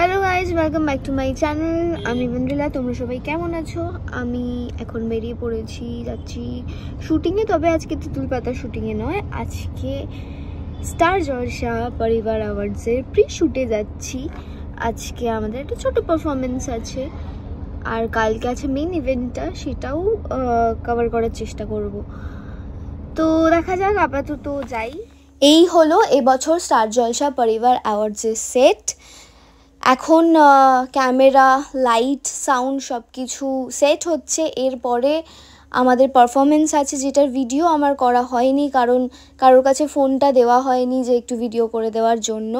Hello guys, welcome back to my channel. আমি বন্দ্রিলা, তোমরা সবাই কেমন আছো? আমি এখন বেরিয়ে পড়েছি, যাচ্ছি শুটিংয়ে। তবে আজকে তেঁতুল পাতা শুটিংয়ে নয়, আজকে স্টার জলসা পরিবার অ্যাওয়ার্ডসের প্রি শুটে যাচ্ছি। আজকে আমাদের একটা ছোট পারফরমেন্স আছে, আর কালকে আছে মেন ইভেন্টটা, সেটাও কভার করার চেষ্টা করব। তো দেখা যাক, আপাতত যাই। এই হলো এবছর স্টার জলসা পরিবার অ্যাওয়ার্ডসের সেট। এখন ক্যামেরা, লাইট, সাউন্ড সব কিছু সেট হচ্ছে। এরপরে আমাদের পারফরমেন্স আছে, যেটার ভিডিও আমার করা হয়নি, কারণ কারোর কাছে ফোনটা দেওয়া হয়নি যে একটু ভিডিও করে দেওয়ার জন্য।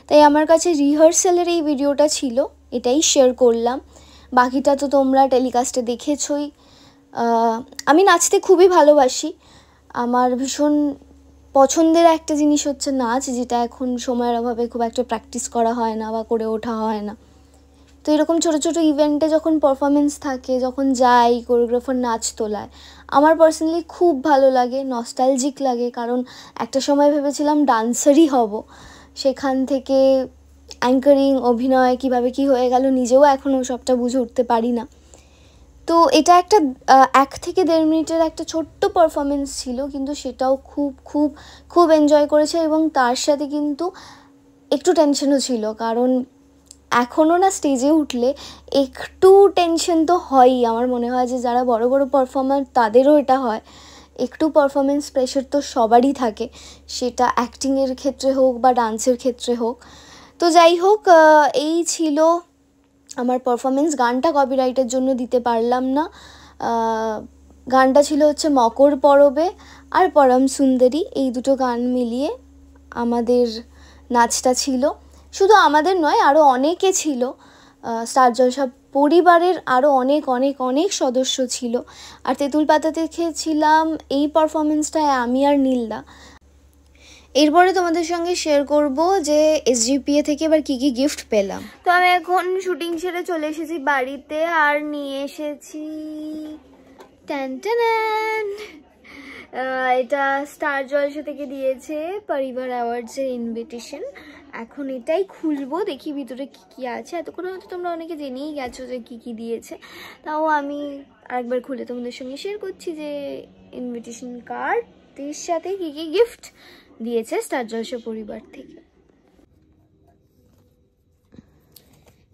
তাই আমার কাছে রিহার্সালের এই ভিডিওটা ছিল, এটাই শেয়ার করলাম। বাকিটা তো তোমরা টেলিকাস্টে দেখেছই। আমি নাচতে খুবই ভালোবাসি। আমার ভীষণ পছন্দের একটা জিনিস হচ্ছে নাচ, যেটা এখন সময়ের অভাবে খুব একটা প্র্যাকটিস করা হয় না বা করে ওঠা হয় না। তো এরকম ছোটো ছোটো ইভেন্টে যখন পারফরমেন্স থাকে, যখন যাই, কোরিওগ্রাফার নাচ তোলায়, আমার পার্সোনালি খুব ভালো লাগে, নস্টালজিক লাগে। কারণ একটা সময় ভেবেছিলাম ডান্সারই হব, সেখান থেকে অ্যাঙ্কারিং, অভিনয় কীভাবে কী হয়ে গেল নিজেও এখনও সবটা বুঝে উঠতে পারি না। তো এটা একটা 1 থেকে 1.5 মিনিটের একটা ছোট্ট পারফরমেন্স ছিল, কিন্তু সেটাও খুব খুব খুব এনজয় করেছে। এবং তার সাথে কিন্তু একটু টেনশনও ছিল, কারণ এখনও না স্টেজে উঠলে একটু টেনশন তো হয়ই। আমার মনে হয় যে যারা বড় বড় পারফর্মার তাদেরও এটা হয়, একটু পারফরমেন্স প্রেশার তো সবারই থাকে, সেটা অ্যাক্টিংয়ের ক্ষেত্রে হোক বা ডান্সের ক্ষেত্রে হোক। তো যাই হোক, এই ছিল আমার পারফরমেন্স। গানটা কপিরাইটের জন্য দিতে পারলাম না। গানটা ছিল হচ্ছে মকর পরবে আর পরম সুন্দরী, এই দুটো গান মিলিয়ে আমাদের নাচটা ছিল। শুধু আমাদের নয়, আরও অনেকে ছিল। স্টার জলসা পরিবারের আরও অনেক অনেক অনেক সদস্য ছিল। আর তেঁতুল পাতা দেখেছিলাম এই পারফরমেন্সটায় আমি আর নীলদা। এরপরে তোমাদের সঙ্গে শেয়ার করব যে SGPA থেকে এবার কী কী গিফট পেলাম। তো আমি এখন শুটিং ছেড়ে চলে এসেছি বাড়িতে, আর নিয়ে এসেছি এটা স্টার জলসা থেকে দিয়েছে পরিবার অ্যাওয়ার্ডসের ইনভিটেশন। এখন এটাই খুলবো, দেখি ভিতরে কী কী আছে। এতক্ষণ হয়তো তোমরা অনেকে জেনেই গেছো যে কী কী দিয়েছে, তাও আমি আরেকবার খুলে তোমাদের সঙ্গে শেয়ার করছি যে ইনভিটেশন কার্ডের সাথে কী কী গিফট দিয়েছে স্টার জলসা পরিবার থেকে।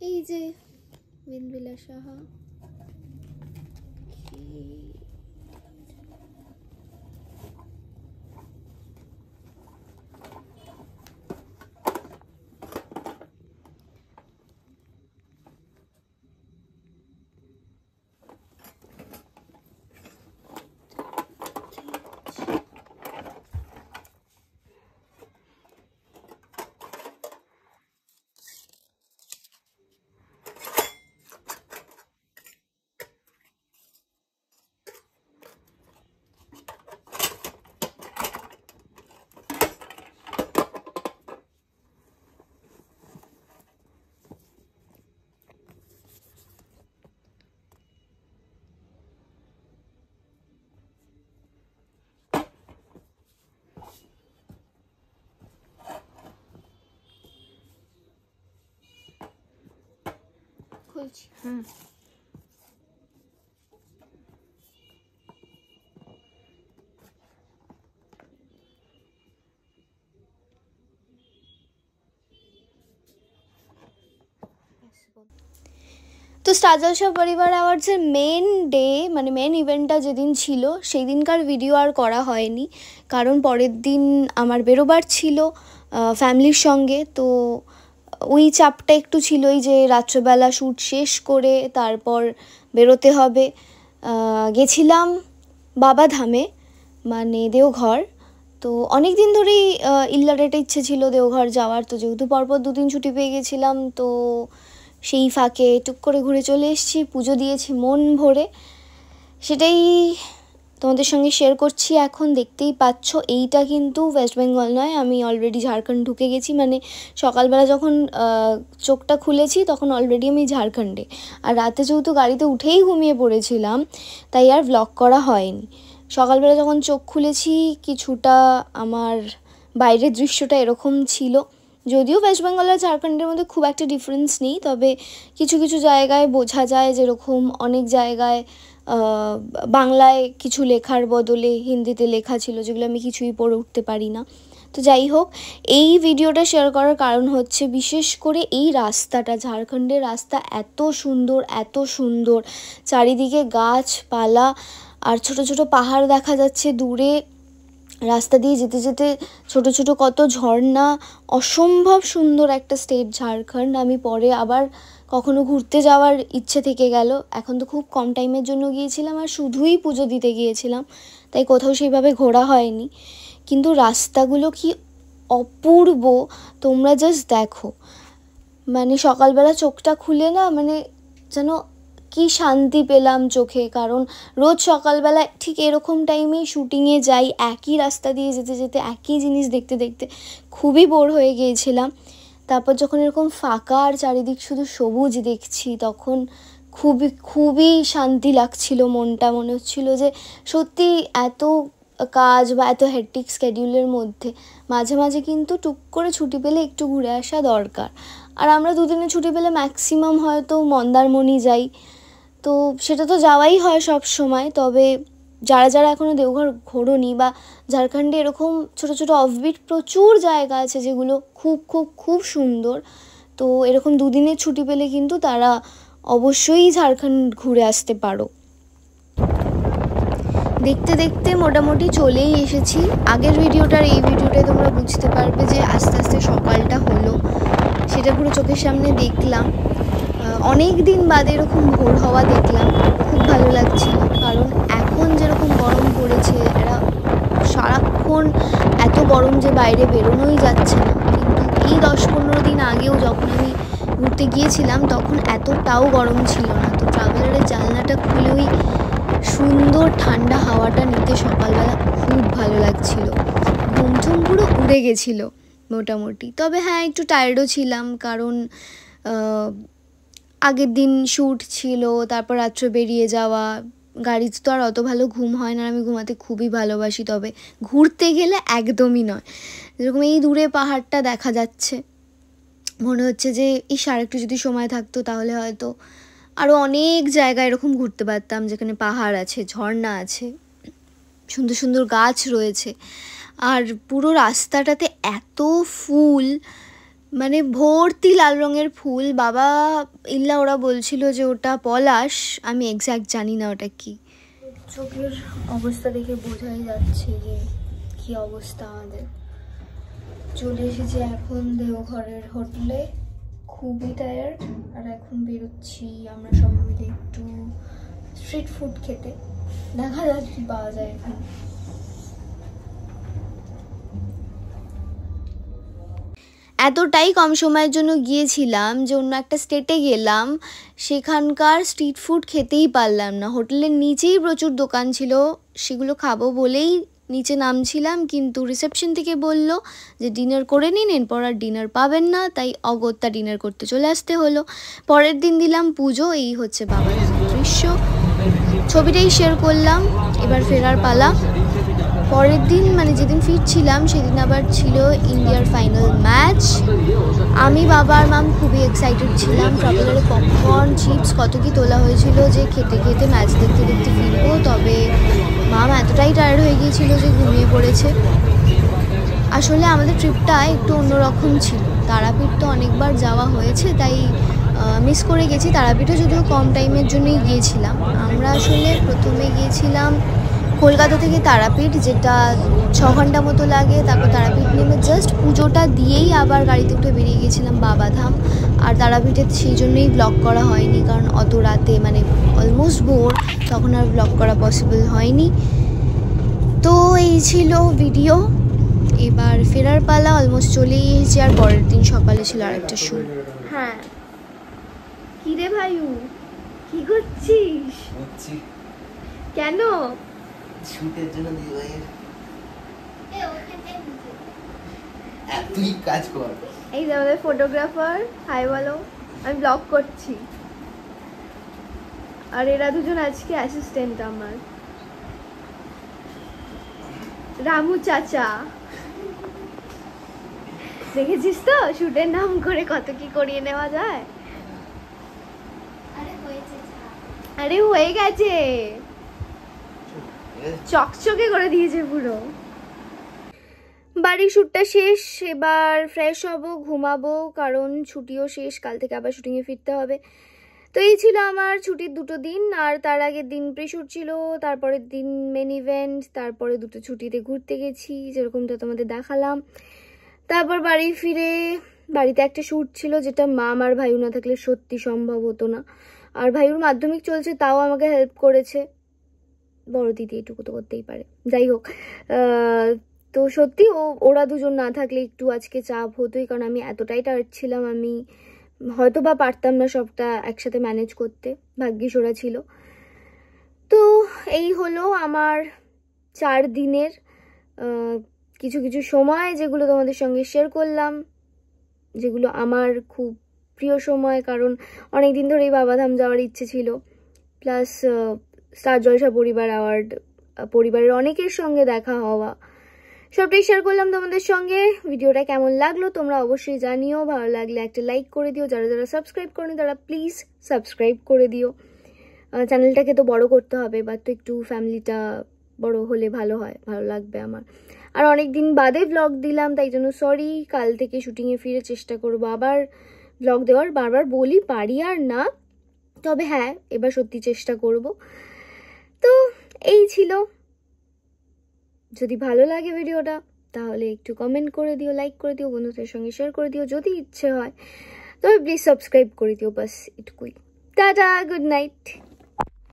এই যে বিন্দিলা সাহা, খুলছি। তো স্টার জলসা পরিবার অ্যাওয়ার্ডসের মেন ডে, মানে মেন ইভেন্টটা যেদিন ছিল, সেই দিনকার ভিডিও আর করা হয়নি, কারণ পরের দিন আমার বেরোবার ছিল ফ্যামিলির সঙ্গে। তো ওই চাপটা একটু ছিলই যে রাত্রেবেলা শ্যুট শেষ করে তারপর বেরোতে হবে। গেছিলাম বাবাধামে, মানে দেওঘর। তো অনেক দিন ধরেই ইল্লারেটে ইচ্ছে ছিল দেওঘর যাওয়ার। তো যেহেতু পরপর 2 দিন ছুটি পেয়ে গেছিলাম, তো সেই ফাঁকে টুক করে ঘুরে চলে এসেছি, পুজো দিয়েছি মন ভরে। সেটাই তোমাদের সঙ্গে শেয়ার করছি। এখন দেখতেই পাচ্ছ, এইটা কিন্তু ওয়েস্ট বেঙ্গল নয়, আমি অলরেডি ঝাড়খণ্ড ঢুকে গেছি। মানে সকালবেলা যখন চোখটা খুলেছি তখন অলরেডি আমি ঝাড়খণ্ডে। আর রাতে যেহেতু গাড়িতে উঠেই ঘুমিয়ে পড়েছিলাম, তাই আর ব্লগ করা হয়নি। সকালবেলা যখন চোখ খুলেছি, কিছুটা আমার বাইরের দৃশ্যটা এরকম ছিল, যদিও ওয়েস্ট বেঙ্গল আর ঝাড়খণ্ডের মধ্যে খুব একটা ডিফারেন্স নেই, তবে কিছু কিছু জায়গায় বোঝা যায়, যেরকম অনেক জায়গায় বাংলায় কিছু লেখার বদলে হিন্দিতে লেখা ছিল, যেগুলো আমি কিছুই পড়ে উঠতে পারি না। তো যাই হোক, এই ভিডিওটা শেয়ার করার কারণ হচ্ছে বিশেষ করে এই রাস্তাটা, ঝাড়খণ্ডের রাস্তা এত সুন্দর, এত সুন্দর, চারিদিকে গাছপালা আর ছোট ছোট পাহাড় দেখা যাচ্ছে দূরে, রাস্তা দিয়ে যেতে যেতে ছোট ছোট কত ঝর্ণা, অসম্ভব সুন্দর একটা স্টেট ঝাড়খণ্ড। আমি পরে আবার কখনো ঘুরতে যাওয়ার ইচ্ছে থেকে গেল। এখন তো খুব কম টাইমের জন্য গিয়েছিলাম আর শুধুই পুজো দিতে গিয়েছিলাম, তাই কোথাও সেইভাবে ঘোরা হয়নি। কিন্তু রাস্তাগুলো কি অপূর্ব, তোমরা জাস্ট দেখো। মানে সকালবেলা চোখটা খুলে না, মানে যেন কি শান্তি পেলাম চোখে, কারণ রোজ সকালবেলা ঠিক এরকম টাইমেই শুটিংয়ে যাই, একই রাস্তা দিয়ে যেতে যেতে একই জিনিস দেখতে দেখতে খুবই বোর হয়ে গিয়েছিলাম। তারপর যখন এরকম ফাঁকা আর চারিদিক শুধু সবুজ দেখছি, তখন খুবই খুবই শান্তি লাগছিল মনটা। মনে হচ্ছিল যে সত্যি এত কাজ বা এত হেক্টিক স্কেডিউলের মধ্যে মাঝে মাঝে কিন্তু টুক করে ছুটি পেলে একটু ঘুরে আসা দরকার। আর আমরা দুদিনের ছুটি পেলে ম্যাক্সিমাম হয়তো মন্দারমণি যাই, তো সেটা তো যাওয়াই হয় সব সময়। তবে যারা যারা এখনও দেওঘর ঘোরোনি, বা ঝাড়খণ্ডে এরকম ছোটো ছোটো অফবিট প্রচুর জায়গা আছে যেগুলো খুব খুব খুব সুন্দর, তো এরকম দুদিনের ছুটি পেলে কিন্তু তারা অবশ্যই ঝাড়খণ্ড ঘুরে আসতে পারো। দেখতে দেখতে মোটামুটি চলেই এসেছি। আগের ভিডিওটার এই ভিডিওটায় তোমরা বুঝতে পারবে যে আস্তে আস্তে সকালটা হলো, সেটা পুরো চোখের সামনে দেখলাম। অনেক দিন বাদে এরকম ভোর হওয়া দেখলাম, খুব ভালো লাগছিল। কারণ এখন যেরকম গরম পড়েছে, এরা সারাক্ষণ এত গরম যে বাইরে বেরোনোই যাচ্ছে না। কিন্তু এই 10-15 দিন আগেও যখন আমি ঘুরতে গিয়েছিলাম তখন এতটাও গরম ছিল না। তো ট্রাভেলারের জানলাটা খুলেই সুন্দর ঠান্ডা হাওয়াটা নিতে সকালবেলা খুব ভালো লাগছিল। ঘুমঝুম পুরো উড়ে গেছিলো মোটামুটি। তবে হ্যাঁ, একটু টায়ার্ডও ছিলাম, কারণ আগের দিন শ্যুট ছিল, তারপর রাত্রে বেরিয়ে যাওয়া, গাড়িতে তো আর অত ভালো ঘুম হয় না। আমি ঘুমাতে খুবই ভালোবাসি, তবে ঘুরতে গেলে একদমই নয়। যেরকম এই দূরে পাহাড়টা দেখা যাচ্ছে, মনে হচ্ছে যে আর একটু যদি সময় থাকতো তাহলে হয়তো আরও অনেক জায়গায় এরকম ঘুরতে পারতাম, যেখানে পাহাড় আছে, ঝর্ণা আছে, সুন্দর সুন্দর গাছ রয়েছে। আর পুরো রাস্তাটাতে এত ফুল, মানে ভর্তি লাল রঙের ফুল। বাবা ইল্লা ওরা বলছিল যে ওটা পলাশ, আমি এক্স্যাক্ট জানি না ওটা কি। চোখের অবস্থা দেখে বোঝাই যাচ্ছে যে কি অবস্থা আমাদের। চলে এসেছি এখন দেওঘরের হোটেলে, খুবই টায়ার্ড। আর এখন বেরোচ্ছি আমরা সবাই মিলে একটু স্ট্রিট ফুড খেতে, দেখা যাক কি পাওয়া যায় এখানে। এতটাই কম সময়ের জন্য গিয়েছিলাম যে অন্য একটা স্টেটে গেলাম, সেখানকার স্ট্রিট ফুড খেতেই পারলাম না। হোটেলের নিচেই প্রচুর দোকান ছিল, সেগুলো খাবো বলেই নিচে নামছিলাম, কিন্তু রিসেপশন থেকে বলল যে ডিনার করে নিন, এরপর আর ডিনার পাবেন না, তাই অগত্যা ডিনার করতে চলে আসতে হলো। পরের দিন দিলাম পুজো। এই হচ্ছে বাবার দৃশ্য, ছবিটাই শেয়ার করলাম। এবার ফেরার পালা। পরের দিন মানে যেদিন ফিরছিলাম সেদিন আবার ছিল ইন্ডিয়ার ফাইনাল ম্যাচ। আমি, বাবা আর মাম খুবই এক্সাইটেড ছিলাম। ট্রাভেলারে পপকর্ন, চিপস কত কি তোলা হয়েছিল যে খেতে খেতে ম্যাচ দেখতে দেখতে ফিরবো। তবে মাম এতটাই টায়ার্ড হয়ে গিয়েছিল যে ঘুমিয়ে পড়েছে। আসলে আমাদের ট্রিপটা একটু অন্যরকম ছিল। তারাপীঠ তো অনেকবার যাওয়া হয়েছে, তাই মিস করে গেছি। তারাপীঠও যদিও কম টাইমের জন্যই গিয়েছিলাম। আমরা আসলে প্রথমে গিয়েছিলাম কলকাতা থেকে তারাপীঠ, যেটা 6 ঘন্টা মতো লাগে। তারপর তারাপীঠ নেমে জাস্ট পুজোটা দিয়েই আবার গাড়িতে উঠে বেরিয়ে গিয়েছিলাম বাবাধাম। আর তারাপীঠে সেই জন্যই ব্লগ করা হয়নি, কারণ অত রাতে মানে অলমোস্ট ভোর, তখন আর ব্লগ করা পসিবল হয়নি। তো এই ছিল ভিডিও। এবার ফেরার পালা, অলমোস্ট চলেই এসেছি। আর পরের দিন সকালে ছিল আরেকটা শ্যুট। হ্যাঁ, কি রে ভাইউ, কি করছিস? কেন? শুটের জন্য দিদিভাইয়ের তুই কাজ কর। এই যে আমাদের ফটোগ্রাফার, হাই বলো। আমি ব্লগ করছি। আর এরা দুজন আজকে অ্যাসিস্ট্যান্ট আমার। রামু চাচা দেখেছিস তো শুটের নাম করে কত কি করিয়ে নেওয়া যায়। আরে হয়ে গেছে, চকচকে করে দিয়েছে পুরো। বাড়ির শ্যুটটা শেষ, এবার ফ্রেশ হব, ঘুমাবো, কারণ ছুটিও শেষ, কাল থেকে আবার শুটিংয়ে ফিরতে হবে। তো এই ছিল আমার ছুটির 2টো দিন। আর তার আগের দিন প্রি শ্যুট ছিল, তারপরের দিন মেন ইভেন্ট, তারপরে 2টো ছুটিতে ঘুরতে গেছি যেরকমটা তোমাদের দেখালাম। তারপর বাড়ি ফিরে বাড়িতে একটা শ্যুট ছিল, যেটা মা আর ভাইউ না থাকলে সত্যি সম্ভব হতো না। আর ভাইউর মাধ্যমিক চলছে, তাও আমাকে হেল্প করেছে। বড় দিদি এটুকু তো করতেই পারে, যাই হোক। তো সত্যি ওরা দুজন না থাকলে একটু আজকে চাপ হতোই, কারণ আমি এতটাই টায়ার্ড ছিলাম, আমি হয়তো বা পারতাম না সবটা একসাথে ম্যানেজ করতে, ভাগ্যিস ওরা ছিল। তো এই হলো আমার 4 দিনের কিছু কিছু সময়, যেগুলো তোমাদের সঙ্গে শেয়ার করলাম, যেগুলো আমার খুব প্রিয় সময়, কারণ অনেক দিন ধরেই বাবাধাম যাওয়ার ইচ্ছে ছিল। প্লাস স্টার জলসা পরিবার অ্যাওয়ার্ড, পরিবারের অনেকের সঙ্গে দেখা হওয়া, সবটাই শেয়ার করলাম তোমাদের সঙ্গে। ভিডিওটা কেমন লাগলো তোমরা অবশ্যই জানিও, ভালো লাগলে একটা লাইক করে দিও, যারা যারা সাবস্ক্রাইব করেনি তারা প্লিজ সাবস্ক্রাইব করে দিও। চ্যানেলটাকে তো বড় করতে হবে, বা তো একটু ফ্যামিলিটা বড় হলে ভালো হয়, ভালো লাগবে আমার। আর অনেক দিন বাদে ব্লগ দিলাম, তাই জন্য সরি। কাল থেকে শুটিংয়ে ফিরে চেষ্টা করবো আবার ব্লগ দেওয়ার, বারবার বলি পারি আর না, তবে হ্যাঁ এবার সত্যি চেষ্টা করব। তো এই ছিল, যদি ভালো লাগে ভিডিওটা তাহলে একটু কমেন্ট করে দিও, লাইক করে দিও, বন্ধুদের সঙ্গে শেয়ার করে দিও যদি ইচ্ছে হয়, তবে প্লিজ সাবস্ক্রাইব করে দিও, বাস এটুকুই। Tata, good night.